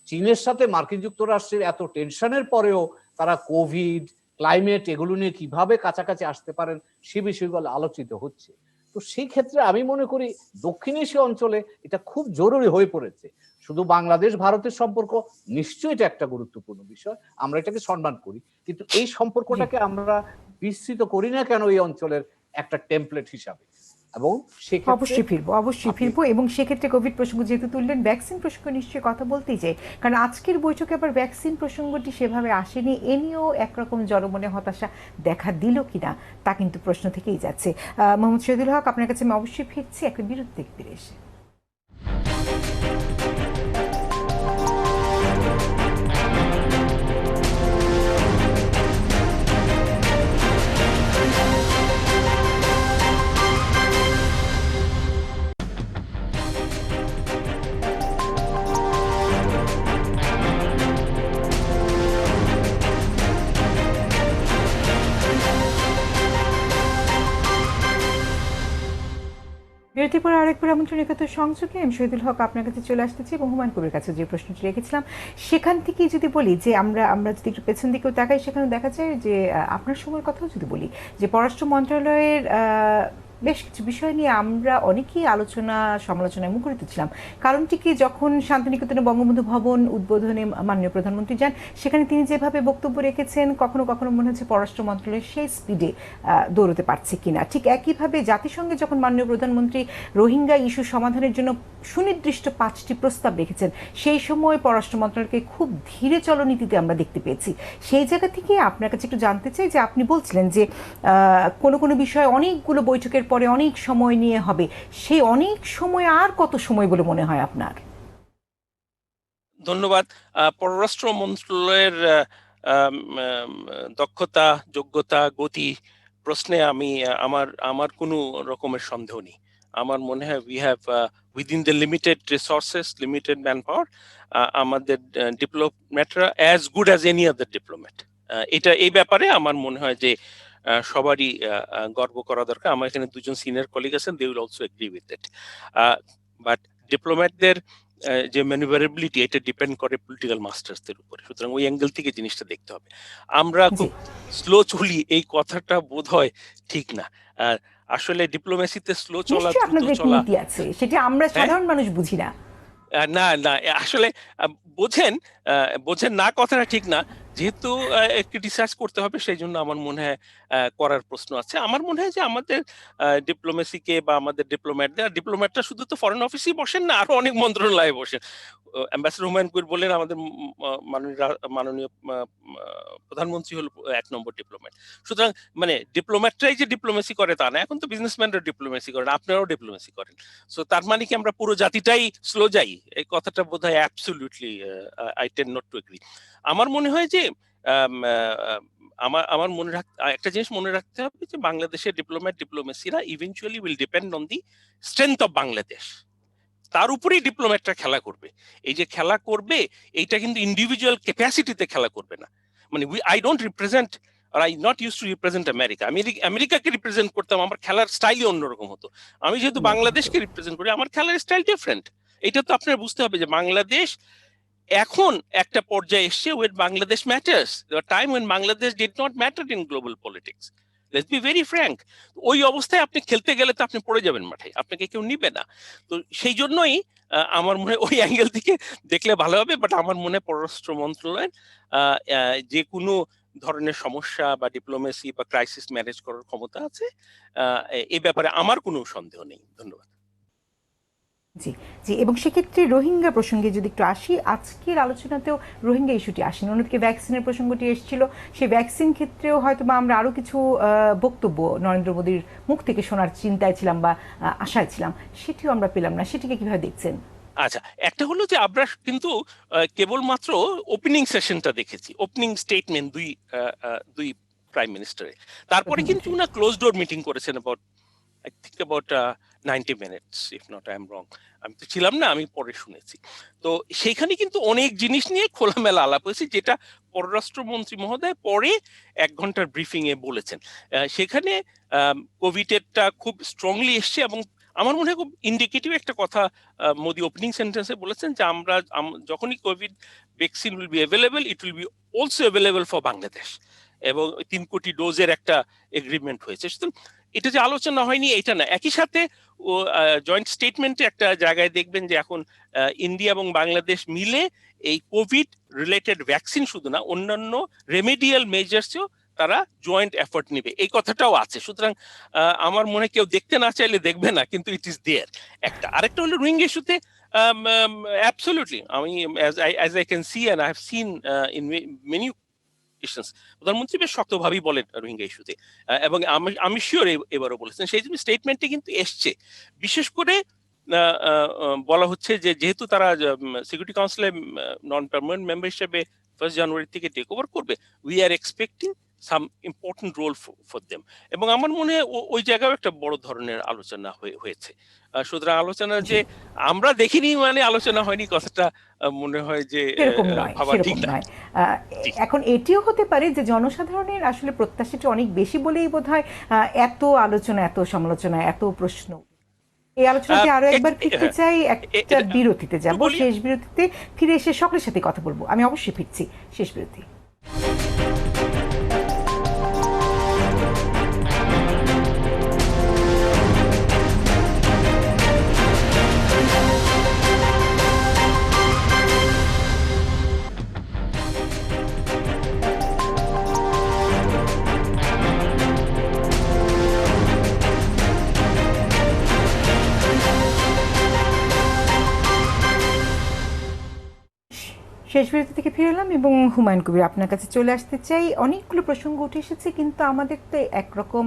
চীনের সাথে মার্কিন যুক্তরাষ্ট্রের এত টেনশনের পরেও তারা কোভিড, ক্লাইমেট এগুলো নিয়ে কিভাবে কাছাকাছি আসতে পারেন সে বিষয়গুলো আলোচিত হচ্ছে। তো সেই ক্ষেত্রে আমি মনে করি দক্ষিণ এশিয়া অঞ্চলে এটা খুব জরুরি হয়ে পড়েছে। শুধু বাংলাদেশ ভারতের সম্পর্ক নিশ্চয়ই এটা একটা গুরুত্বপূর্ণ বিষয়, আমরা এটাকে সম্মান করি, কিন্তু এই সম্পর্কটাকে আমরা বিস্তৃত করি না কেন এই অঞ্চলের একটা টেমপ্লেট হিসাবে? এবং অবশ্যই ফিরবো এবং সেক্ষেত্রে কোভিড প্রসঙ্গ যেহেতু তুললেন, ভ্যাকসিন প্রসঙ্গ নিশ্চয়ই কথা বলতেই চাই, কারণ আজকের বৈঠকে আবার ভ্যাকসিন প্রসঙ্গটি সেভাবে আসেনি, এ নিয়েও একরকম জনমনে হতাশা দেখা দিল কিনা তা কিন্তু প্রশ্ন থেকেই যাচ্ছে। মোহাম্মদ শহীদুল হক, আপনার কাছে আমি অবশ্যই ফিরছি একটা বিরতি ফিরে এসে। বিরতির পরে আরেকবার আমন্ত্রণ একাত্তর সংযোগে আমি শহীদুল হক আপনার কাছে চলে আসতেছি এবং হুমায়ুন কবিরের কাছে যে প্রশ্নটি রেখেছিলাম সেখান থেকেই যদি বলি যে আমরা যদি একটু পেছন দিকেও তাকাই, সেখানে দেখা যায় যে আপনার সময়ের কথাও যদি বলি যে পররাষ্ট্র মন্ত্রণালয়ের বেশ কিছু বিষয় নিয়ে আমরা অনেকেই আলোচনা সমালোচনায় মুখরিত ছিলাম। কারণটি কি, যখন শান্তিনিকেতনে বঙ্গবন্ধু ভবন উদ্বোধনে মাননীয় প্রধানমন্ত্রী যান, সেখানে তিনি যেভাবে বক্তব্য রেখেছেন কখনো কখনো মনে হচ্ছে পররাষ্ট্র মন্ত্রণালয় সেই স্পিডে দৌড়তে পারছে কিনা। ঠিক একইভাবে জাতিসংঘে যখন মাননীয় প্রধানমন্ত্রী রোহিঙ্গা ইস্যু সমাধানের জন্য সুনির্দিষ্ট 5টি প্রস্তাব রেখেছেন, সেই সময় পররাষ্ট্র মন্ত্রণালয়কে খুব ধীরে চলনীতিতে আমরা দেখতে পেয়েছি। সেই জায়গা থেকে আপনার কাছে একটু জানতে চাই যে আপনি বলছিলেন যে কোনো কোনো বিষয় অনেকগুলো বৈঠকের পরে অনেক সময় নিয়ে হবে, সেই অনেক সময় আর কত সময় বলে মনে হয় আপনার? ধন্যবাদ। পররাষ্ট্র মন্ত্রণালয়ের দক্ষতা, যোগ্যতা, গতি প্রশ্নে আমি আমার কোনো রকমের সন্দেহ নেই। আমার মনে হয় we have within the limited resources, limited man power, আমাদের ডিপ্লোম্যাটরা as good as any other diplomat. এই ব্যাপারে আমার মনে হয় যে সবারই গর্ব করা দরকার। আমার এখানে দুজন সিনিয়র কলিগ আছেন, they will also agree with it. But ডিপ্লোম্যাটদের যে ম্যানুভারেবিলিটি এটা ডিপেন্ড করে পলিটিক্যাল মাস্টার্সদের উপরে, সুতরাং ওই অ্যাঙ্গেল থেকে জিনিসটা দেখতে হবে। আমরা খুব স্লো চলি এই কথাটা বোধহয় ঠিক না। আসলে ডিপ্লোমেসিতে স্লো চলা, দ্রুত চলা আছে, সেটা আমরা সাধারণ মানুষ বুঝি না। না না, আসলে বোঝেন না কথাটা ঠিক না, যেহেতু একটু রিসার্চ করতে হবে, সেই জন্য আমার মনে হয় করার প্রশ্ন আছে। আমার মনে হয় যে আমাদের ডিপ্লোমেসিকে বা আমাদের ডিপ্লোম্যাটরা শুধু তো ফরেন অফিসেই বসেন না, আরো অনেক মন্ত্রণালয়ে বসেন। অ্যাম্বাসেডর হুমায়ুন কবির বললেন আমাদের মাননীয় প্রধানমন্ত্রী হলো 1 নম্বর ডিপ্লোম্যাট। সুতরাং মানে ডিপ্লোম্যাটরাই যে ডিপ্লোমেসি করে তা না, এখন তো বিজনেসম্যানরা ডিপ্লোমেসি করেন, আপনারাও ডিপ্লোমেসি করেন। সো তার মানে কি আমরা পুরো জাতিটাই স্লো যাই? এই কথাটা বোধহয় absolutely I tend not to agri. আমার মনে হয় যে আমার একটা জিনিস মনে রাখতে হবে যে বাংলাদেশের ডিপ্লোমেসিরা eventually will depend on the strength of Bangladesh. তার উপরেই ডিপ্লোম্যাটরা খেলা করবে। এই যে খেলা করবে এইটা কিন্তু ইন্ডিভিজুয়াল ক্যাপাসিটিতে খেলা করবে না। মানে আই ডোন্ট রিপ্রেজেন্ট আর I not use to represent America. আমি আমেরিকাকে রিপ্রেজেন্ট করতাম, আমার খেলার স্টাইলই অন্যরকম হতো। আমি যেহেতু বাংলাদেশকে রিপ্রেজেন্ট করি, আমার খেলার স্টাইল ডিফারেন্ট। এটা তো আপনার বুঝতে হবে যে বাংলাদেশ এখন একটা পর্যায়ে এসছে when Bangladesh matters. Time when Bangladesh did not matter in global politics. Let's be very frank. ওই অবস্থায় আপনি খেলতে গেলে তো আপনি পড়ে যাবেন মাঠে, আপনাকে কেউ নিবে না। তো সেই জন্যই আমার মনে হয় ওই অ্যাঙ্গেল থেকে দেখলে ভালো হবে। বাট আমার মনে হয় পররাষ্ট্র মন্ত্রণালয়ের যে কোনো ধরনের সমস্যা বা ডিপ্লোমেসি বা ক্রাইসিস ম্যানেজ করার ক্ষমতা আছে, এই ব্যাপারে আমার কোনো সন্দেহ নেই। ধন্যবাদ। জি, জি, এবং সেক্ষেত্রে রোহিঙ্গা প্রসঙ্গে যদি একটু আসি, আজকের আলোচনাতেও রোহিঙ্গা ইস্যুটি আসেনি, অন্যদিকে ভ্যাকসিনের প্রসঙ্গটি এসেছিল। সেই ভ্যাকসিন ক্ষেত্রেও হয়তো বা আমরা আরও কিছু বক্তব্য নরেন্দ্র মোদীর মুখ থেকে শোনার চিন্তায় ছিলাম বা আশায় ছিলাম, সেটিও আমরা পেলাম না। সেটিকে কিভাবে দেখছেন? আচ্ছা, একটা হলো যে আমরা কিন্তু কেবলমাত্র ওপেনিং সেশনটা দেখেছি, ওপেনিং স্টেটমেন্ট দুই প্রাইম মিনিস্টারের। তারপরে কিন্তু প্রধানমন্ত্রী। না ক্লোজ ডোর মিটিং করেছেন about I think about 90 minutes, if not I'm wrong. আমি তো ছিলাম না, আমি পরে শুনেছি। তো সেখানে কিন্তু অনেক জিনিস নিয়ে খোলামেলা আলাপ হয়েছে, যেটা পররাষ্ট্রমন্ত্রী মহোদয় পরে 1 ঘন্টার ব্রিফিং এ বলেছেন। সেখানে কোভিডেরটা খুব স্ট্রংলি এসছে, এবং আমার মনে হয় খুব ইন্ডিকেটিভ একটা কথা মোদি ওপেনিং সেন্টেন্সে বলেছেন যে আমরা যখনই Covid vaccine will be available, it will be also available for Bangladesh, এবং 3 কোটি ডোজের একটা এগ্রিমেন্ট হয়েছে। সুতরাং এটা যে আলোচনা হয়নি এটা না। একই সাথে ও জয়েন্ট স্টেটমেন্টে একটা জায়গায় দেখবেন যে এখন ইন্ডিয়া এবং বাংলাদেশ মিলে এই কোভিড রিলেটেড ভ্যাকসিন শুধু না, অন্যান্য রেমেডিয়াল মেজার্সেও তারা জয়েন্ট এফোর্ট নেবে, এই কথাটাও আছে। সুতরাং আমার মনে হয় কেউ দেখতে না চাইলে দেখবে না, কিন্তু ইট ইজ দেয়ার। একটা আরেকটা হলো রোহিঙ্গা ইস্যুতে অ্যাবসলিউটলি আমি as I can see and I have seen in many প্রধানমন্ত্রী বেশ শক্তভাবেই বলেন রোহিঙ্গা ইস্যুতে, এবং আমি শিওর এবারও বলেছেন। সেই জন্য স্টেটমেন্টে কিন্তু এসছে, বিশেষ করে বলা হচ্ছে যে যেহেতু তারা সিকিউরিটি কাউন্সিলে নন পার্মানেন্ট মেম্বার হিসেবে 1 জানুয়ারি থেকে টেক ওভার করবে, we are expecting some important role for them. এবং আমার মনে হয় ওই জায়গায় একটা বড় ধরনের আলোচনা হয়েছে। সুতরাং আলোচনা যে আমরা দেখিনি মানে আলোচনা হয়নি, কথাটা মনে হয় যে সেরকম নয়, ভাবা ঠিক সেরকম না। নয়। এখন এটিও হতে পারে যে জনসাধারণের আসলে প্রত্যাশাটি অনেক বেশি বলেই বোধহয় এত আলোচনা, এত সমালোচনা, এত প্রশ্ন। এই আলোচনাতে আরো একবার ফিরতে চাই, একটা বিরতিতে যাব। শেষ বিরতিতে ফিরে এসে সকলের সাথে কথা বলবো। আমি অবশ্যই ফিরছি শেষ বিরতি। শেষ বিরতি থেকে ফিরে এলাম এবং হুমায়ুন কবির আপনার কাছে চলে আসতে চাই। অনেকগুলো প্রসঙ্গ উঠে এসেছে, কিন্তু আমাদের তো একরকম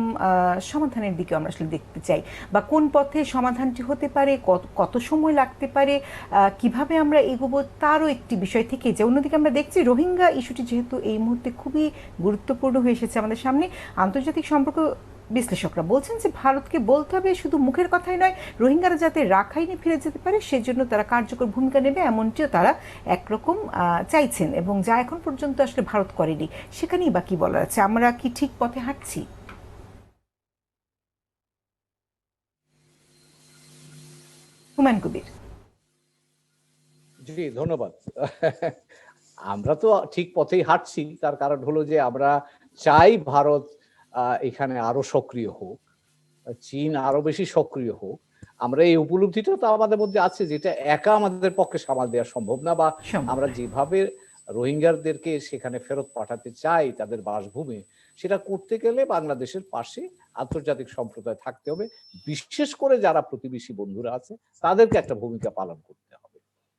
সমাধানের দিকে আমরা আসলে দেখতে চাই, বা কোন পথে সমাধানটি হতে পারে, কত সময় লাগতে পারে, কিভাবে আমরা এগোবো, তারও একটি বিষয় থেকে যে অন্যদিকে আমরা দেখছি রোহিঙ্গা ইস্যুটি যেহেতু এই মুহূর্তে খুবই গুরুত্বপূর্ণ হয়ে এসেছে আমাদের সামনে। আন্তর্জাতিক সম্পর্ক বিশ্লেষকরা বলছেন যে ভারতকে বলতে হবে শুধু মুখের কথাই নয়, রোহিঙ্গারা যাতে রাখাইনে ফিরে যেতে পারে সেজন্য তারা কার্যকর ভূমিকা নেবে, এমনটিও তারা একরকম চাইছেন, এবং যা এখন পর্যন্ত আসলে ভারত করেনি। সেখানেই বা কি বলার আছে? আমরা কি ঠিক পথে হাঁটছি? হুমায়ুন কবির। জি, ধন্যবাদ। আমরা তো ঠিক পথেই হাঁটছি, তার কারণ হলো যে আমরা চাই ভারত এখানে আরো সক্রিয় হোক, চীন আরো বেশি সক্রিয় হোক। আমরা এই উপলব্ধিটা তো আমাদের মধ্যে আছে, যেটা একা আমাদের পক্ষে সামাল দেওয়া সম্ভব না, বা আমরা যেভাবে রোহিঙ্গাদেরকে সেখানে ফেরত পাঠাতে চাই তাদের বাসভূমি, সেটা করতে গেলে বাংলাদেশের পাশে আন্তর্জাতিক সম্প্রদায় থাকতে হবে। বিশেষ করে যারা প্রতিবেশী বন্ধুরা আছে তাদেরকে একটা ভূমিকা পালন করতে হবে।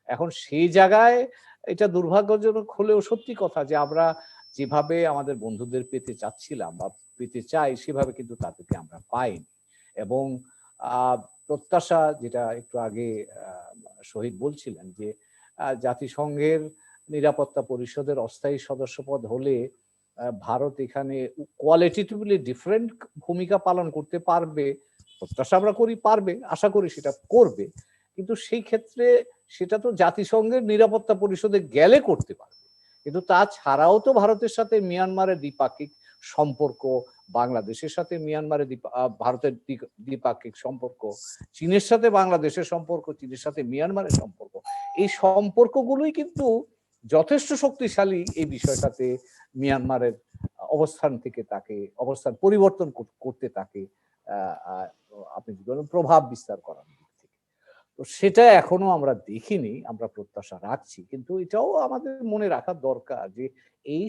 এখন সেই জায়গায় এটা দুর্ভাগ্যজনক হলেও সত্যি কথা যে আমরা যেভাবে আমাদের বন্ধুদের পেতে চাচ্ছিলাম বা পেতে চাই, সেভাবে কিন্তু তাদেরকে আমরা পাইনি। এবং প্রত্যাশা, যেটা একটু আগে শহীদ বলছিলেন, যে জাতিসংঘের নিরাপত্তা পরিষদের অস্থায়ী সদস্যপদ হলে ভারত এখানে কোয়ালিটেটিভলি ডিফারেন্ট ভূমিকা পালন করতে পারবে, প্রত্যাশা আমরা করি পারবে, আশা করি সেটা করবে। কিন্তু সেই ক্ষেত্রে সেটা তো জাতিসংঘের নিরাপত্তা পরিষদে গেলে করতে পারবে, কিন্তু তাছাড়াও তো ভারতের সাথে মিয়ানমারের দ্বিপাক্ষিক সম্পর্ক, বাংলাদেশের সাথে মিয়ানমারের ভারতের দ্বিপাক্ষিক সম্পর্ক, চীনের সাথে বাংলাদেশের সম্পর্ক, চীনের সাথে মিয়ানমারের সম্পর্ক, এই সম্পর্কগুলোই কিন্তু যথেষ্ট শক্তিশালী এই বিষয়টাতে মিয়ানমারের অবস্থান থেকে তাকে অবস্থান পরিবর্তন করতে তাকে আপনি যদি বলেন প্রভাব বিস্তার করার দিক থেকে। তো সেটা এখনো আমরা দেখিনি, আমরা প্রত্যাশা রাখছি, কিন্তু এটাও আমাদের মনে রাখা দরকার যে এই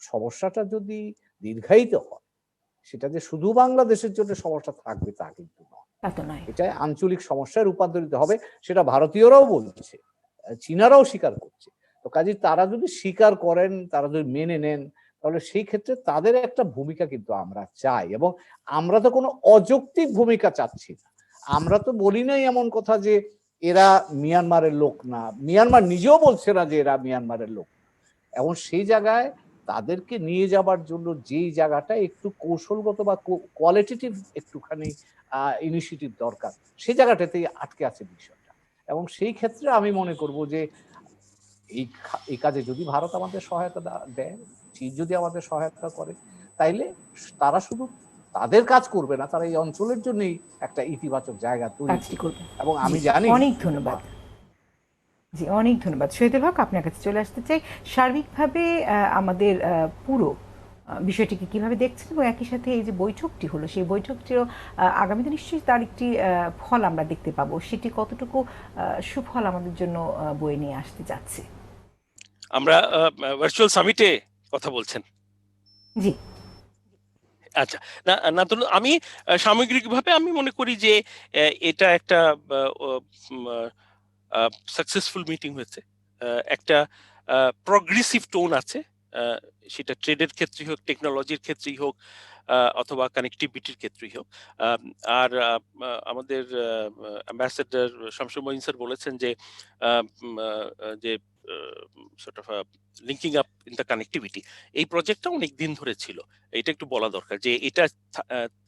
সমস্যাটা যদি দীর্ঘায়িত হয়, সেটা যে শুধু বাংলাদেশের জন্য সমস্যা থাকবে তা কিন্তু নয়। তা তো নয়। এটা আঞ্চলিক সমস্যায় রূপান্তরিত হবে, সেটা ভারতীয়রাও বলছে, চীনারাও স্বীকার করছে। তো কাজে তারা যদি স্বীকার করেন, তারা যদি মেনে নেন, তাহলে সেই ক্ষেত্রে তাদের একটা ভূমিকা কিন্তু আমরা চাই, এবং আমরা তো কোনো অযৌক্তিক ভূমিকা চাচ্ছি না। আমরা তো বলি নাই এমন কথা যে এরা মিয়ানমারের লোক না, মিয়ানমার নিজেও বলছে না যে এরা মিয়ানমারের লোক না। এবং সেই জায়গায় তাদেরকে নিয়ে যাবার জন্য যেই জায়গাটা একটু কৌশলগত বা কোয়ালিটেটিভ একটুখানি ইনিশিয়েটিভ দরকার, সেই জায়গাটাতেই আটকে আছে বিষয়টা। এবং সেই ক্ষেত্রে আমি মনে করব যে এই কাজে যদি ভারত আমাদের সহায়তা দেয়, চীন যদি আমাদের সহায়তা করে, তাইলে তারা শুধু তাদের কাজ করবে না, তারা এই অঞ্চলের জন্যই একটা ইতিবাচক জায়গা তৈরি কাজটি করবে। এবং আমি জি, জানি। অনেক ধন্যবাদ। জি, অনেক ধন্যবাদ শহীদুল হক। আপনার কাছে চলে আসতে চাই, সার্বিকভাবে আমাদের পুরো বিষয়টিকে কিভাবে দেখছেন, এবং একই সাথে এই যে বৈঠকটি হলো, সেই বৈঠকটিও আগামীতে নিশ্চয়ই তার একটি ফল আমরা দেখতে পাবো, সেটি কতটুকু সুফল আমাদের জন্য বয়ে নিয়ে আসতে যাচ্ছে। আমরা ভার্চুয়াল সামিটে কথা বলছেন? জি, আচ্ছা, না না তো আমি সামগ্রিকভাবে আমি মনে করি যে এটা একটা সাকসেসফুল মিটিং হয়েছে। একটা প্রগ্রেসিভ টোন আছে, সেটা ট্রেডের ক্ষেত্রেই হোক, টেকনোলজির ক্ষেত্রেই হোক, অথবা কানেক্টিভিটির ক্ষেত্রেই হোক। আর আমাদের অ্যাম্বাসেডর শামসুল মঈন স্যার বলেছেন যে যে sort of linking up in the connectivity, এই প্রজেক্টটা অনেক দিন ধরে ছিল। এটা একটু বলা দরকার যে এটা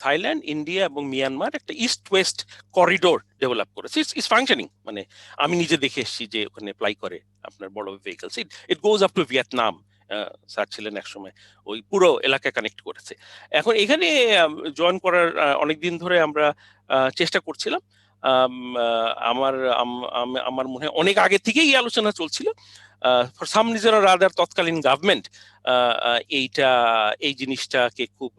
থাইল্যান্ড, ইন্ডিয়া এবং মিয়ানমার একটা ইস্ট ওয়েস্ট করিডোর ডেভেলপ করেছে। ইটস ফাংশনিং, মানে আমি নিজে দেখে এসেছি যে ওখানে অ্যাপ্লাই করে আপনার বড় vehicles, it goes up to Vietnam. Sir ছিলেন একসময়, ওই পুরো এলাকা কানেক্ট করেছে। এখন এখানে জয়েন করার অনেকদিন ধরে আমরা চেষ্টা করছিলাম। আমার আমার মনে হয় অনেক আগে থেকেই এই আলোচনা চলছিল। For some reason or other তৎকালীন গভর্নমেন্ট এই জিনিসটাকে খুব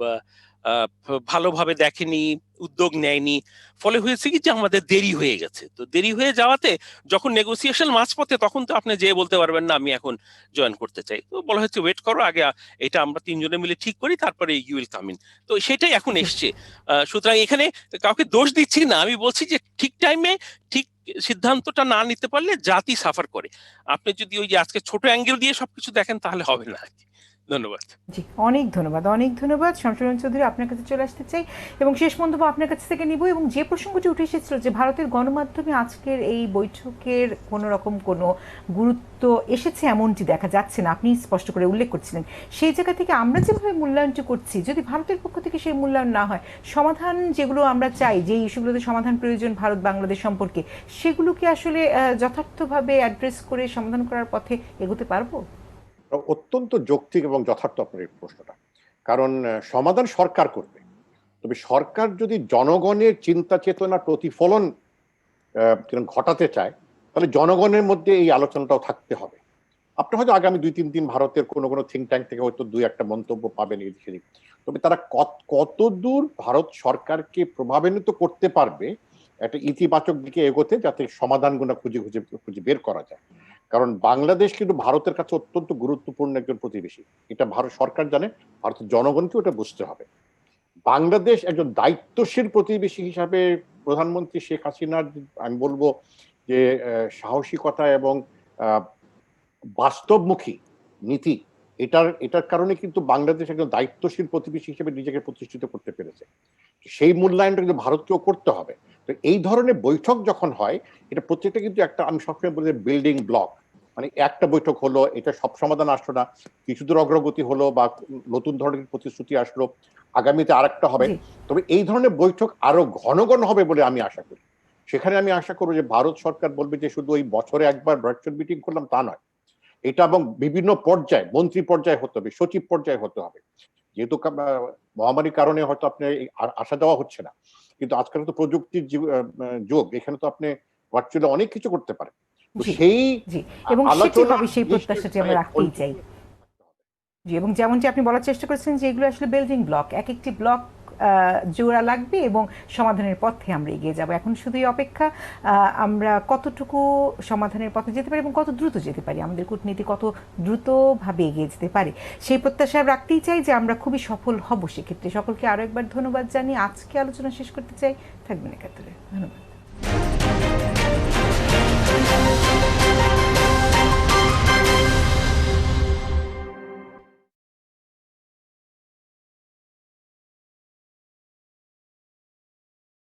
ভালোভাবে দেখেনি, উদ্যোগ নেয়নি। ফলে হয়েছে কি যে আমাদের দেরি হয়ে গেছে। তো দেরি হয়ে যাওয়াতে যখন নেগোসিয়েশন মাঝপথে, তখন তো আপনি যেয়ে বলতে পারবেন না আমি এখন জয়েন করতে চাই। তো বলা হচ্ছে ওয়েট করো, আগে এটা আমরা তিনজনে মিলে ঠিক করি, তারপরে ইউ উইল কাম ইন। তো সেটাই এখন এসছে। সুতরাং এখানে কাউকে দোষ দিচ্ছি না, আমি বলছি যে ঠিক টাইমে ঠিক সিদ্ধান্তটা না নিতে পারলে জাতি সাফার করে। আপনি যদি ওই যে আজকে ছোট অ্যাঙ্গেল দিয়ে সবকিছু দেখেন তাহলে হবে না। ধন্যবাদ। জি, অনেক ধন্যবাদ, অনেক ধন্যবাদ। শামসুল চৌধুরী, আপনার কাছে চলে আসতে চাই এবং শেষ মন্তব্য আপনার কাছ থেকে নিব। এবং যে প্রসঙ্গটি উঠে এসেছিল যে ভারতের গণমাধ্যমে আজকের এই বৈঠকের কোনো রকম কোনো গুরুত্ব এসেছে এমনটি দেখা যাচ্ছে না, আপনি স্পষ্ট করে উল্লেখ করছিলেন। সেই জায়গা থেকে আমরা যেভাবে মূল্যায়নটি করছি, যদি ভারতের পক্ষ থেকে সেই মূল্যায়ন না হয়, সমাধান যেগুলো আমরা চাই, যে ইস্যুগুলোতে সমাধান প্রয়োজন ভারত বাংলাদেশ সম্পর্কে, সেগুলোকে আসলে যথার্থভাবে অ্যাড্রেস করে সমাধান করার পথে এগোতে পারবো? অত্যন্ত যৌক্তিক এবং যথার্থ আপনার এই প্রশ্নটা। কারণ সমাধান সরকার করবে, তবে সরকার যদি জনগণের চিন্তা চেতনার প্রতিফলন ঘটাতে চায়, তাহলে জনগণের মধ্যে এই আলোচনাটাও থাকতে হবে। আপনি হয়তো আগামী 2-3 দিন ভারতের কোনো কোনো থিঙ্ক ট্যাঙ্ক থেকে হয়তো 2-1টা মন্তব্য পাবেন এই দিকে, তবে তারা কত দূর ভারত সরকারকে প্রভাবান্বিত করতে পারবে একটা ইতিবাচক দিকে এগোতে, যাতে সমাধানগুলো খুঁজে বের করা যায়। কারণ বাংলাদেশ কিন্তু ভারতের কাছে অত্যন্ত গুরুত্বপূর্ণ একজন প্রতিবেশী, এটা ভারত সরকার জানে, ভারতের জনগণকে ওটা বুঝতে হবে। বাংলাদেশ একজন দায়িত্বশীল প্রতিবেশী হিসাবে প্রধানমন্ত্রী শেখ হাসিনার, আমি বলবো যে সাহসিকতা এবং বাস্তবমুখী নীতি, এটার কারণে কিন্তু বাংলাদেশ একজন দায়িত্বশীল প্রতিবেশী হিসেবে নিজেকে প্রতিষ্ঠিত করতে পেরেছে। সেই মূল্যায়নটা কিন্তু ভারতকেও করতে হবে। তো এই ধরনের বৈঠক যখন হয়, এটা প্রত্যেকটা কিন্তু একটা, আমি সবসময় বলি বিল্ডিং ব্লক, মানে একটা বৈঠক হলো, এটা সব সমাধান আসলো না, কিছু দূর অগ্রগতি হলো বা নতুন ধরনের প্রতিশ্রুতি আসলো, আগামীতে আরেকটা হবে। তবে এই ধরনের বৈঠক আরো ঘন ঘন হবে বলে আমি আশা করি। সেখানে আমি আশা করবো যে ভারত সরকার বলবে যে শুধু ওই বছরে একবার ভার্চুয়াল মিটিং করলাম তা নয়, এটা এবং বিভিন্ন পর্যায়ে, মন্ত্রী পর্যায়ে হতে হবে, সচিব পর্যায়ে হতে হবে। যেহেতু মহামারীর কারণে হয়তো আপনি আসা যাওয়া হচ্ছে না, কিন্তু আজকাল তো প্রযুক্তির যুগ, এখানে তো আপনি ভার্চুয়ালি অনেক কিছু করতে পারেন। তো সেই এবং সেটি হবে, সেই প্রত্যাশাটি আমরা রাখতেই চাই। জি, এবং যেমনটি আপনি বলার চেষ্টা করেছেন যে এগুলো আসলে বিল্ডিং ব্লক, এক একটি ব্লক জোড়া লাগবে এবং সমাধানের পথে আমরা এগিয়ে যাব। এখন শুধুই অপেক্ষা আমরা কতটুকু সমাধানের পথে যেতে পারি এবং কত দ্রুত যেতে পারি, আমাদের কূটনীতি কত দ্রুতভাবে এগিয়ে যেতে পারে সেই প্রত্যাশা রাখতেই চাই যে আমরা খুবই সফল হব সেক্ষেত্রে। সকলকে আরও একবার ধন্যবাদ জানিয়ে আজকে আলোচনা শেষ করতে চাই। থাকবেন একাত্তরে। ধন্যবাদ।